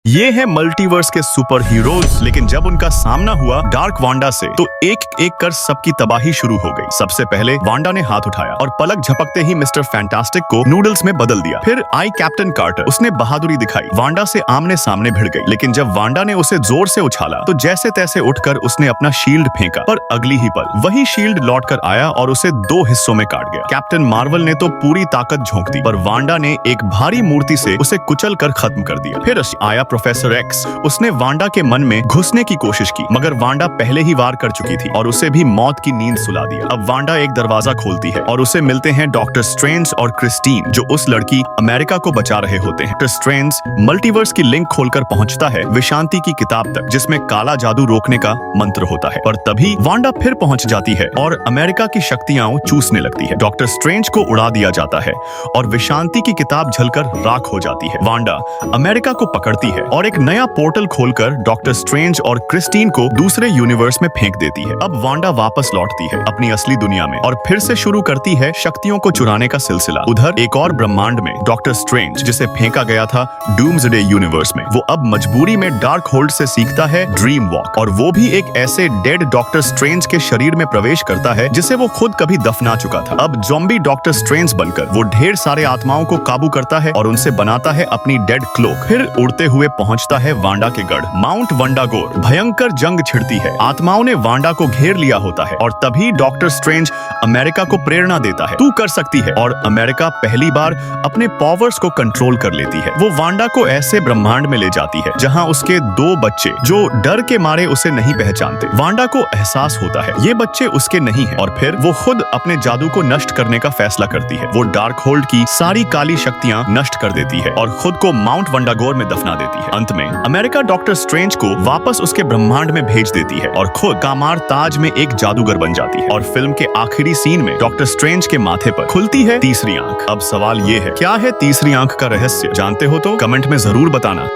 ये है मल्टीवर्स के सुपर हीरोज, लेकिन जब उनका सामना हुआ डार्क वांडा से तो एक एक कर सबकी तबाही शुरू हो गई। सबसे पहले वांडा ने हाथ उठाया और पलक झपकते ही मिस्टर फैंटास्टिक को नूडल्स में बदल दिया। फिर आई कैप्टन कार्टर, उसने बहादुरी दिखाई, वांडा से आमने सामने भिड़ गई। लेकिन जब वांडा ने उसे जोर से उछाला तो जैसे तैसे उठकर उसने अपना शील्ड फेंका, पर अगली ही पल वही शील्ड लौट कर आया और उसे दो हिस्सों में काट गया। कैप्टन मार्वल ने तो पूरी ताकत झोंक दी, पर वांडा ने एक भारी मूर्ति से उसे कुचल कर खत्म कर दिया। फिर आया प्रोफेसर एक्स, उसने वांडा के मन में घुसने की कोशिश की, मगर वांडा पहले ही वार कर चुकी थी और उसे भी मौत की नींद सुला दिया। अब वांडा एक दरवाजा खोलती है और उसे मिलते हैं डॉक्टर स्ट्रेंज और क्रिस्टीन, जो उस लड़की अमेरिका को बचा रहे होते हैं। डॉक्टर स्ट्रेंज मल्टीवर्स की लिंक खोलकर पहुंचता है विशांति की किताब तक, जिसमें काला जादू रोकने का मंत्र होता है। पर तभी वांडा फिर पहुंच जाती है और अमेरिका की शक्तियां चूसने लगती है। डॉक्टर स्ट्रेंज को उड़ा दिया जाता है और विशांति की किताब जलकर राख हो जाती है। वांडा अमेरिका को पकड़ती है और एक नया पोर्टल खोलकर डॉक्टर स्ट्रेंज और क्रिस्टीन को दूसरे यूनिवर्स में फेंक देती है। अब वांडा वापस लौटती है अपनी असली दुनिया में और फिर से शुरू करती है शक्तियों को चुराने का सिलसिला। उधर एक और ब्रह्मांड में डॉक्टर स्ट्रेंज, जिसे फेंका गया था डूम्सडे यूनिवर्स में, वो अब मजबूरी में डार्क होल्ड से सीखता है ड्रीम वॉक, और वो भी एक ऐसे डेड डॉक्टर स्ट्रेंज के शरीर में प्रवेश करता है जिसे वो खुद कभी दफना चुका था। अब ज़ॉम्बी डॉक्टर स्ट्रेंज बनकर वो ढेर सारे आत्माओं को काबू करता है और उनसे बनाता है अपनी डेड क्लोक। फिर उड़ते हुए पहुंचता है वांडा के गढ़ माउंट वंडागोर। भयंकर जंग छिड़ती है, आत्माओं ने वांडा को घेर लिया होता है और तभी डॉक्टर स्ट्रेंज अमेरिका को प्रेरणा देता है, तू कर सकती है, और अमेरिका पहली बार अपने पावर्स को कंट्रोल कर लेती है। वो वांडा को ऐसे ब्रह्मांड में ले जाती है जहां उसके दो बच्चे, जो डर के मारे उसे नहीं पहचानते, वांडा को एहसास होता है ये बच्चे उसके नहीं है, और फिर वो खुद अपने जादू को नष्ट करने का फैसला करती है। वो डार्क होल्ड की सारी काली शक्तियां नष्ट कर देती है और खुद को माउंट वंडागोर में दफना देती है। अंत में अमेरिका डॉक्टर स्ट्रेंज को वापस उसके ब्रह्मांड में भेज देती है और खुद कामार ताज में एक जादूगर बन जाती है। और फिल्म के आखिरी सीन में डॉक्टर स्ट्रेंज के माथे पर खुलती है तीसरी आंख। अब सवाल ये है, क्या है तीसरी आंख का रहस्य? जानते हो तो कमेंट में जरूर बताना।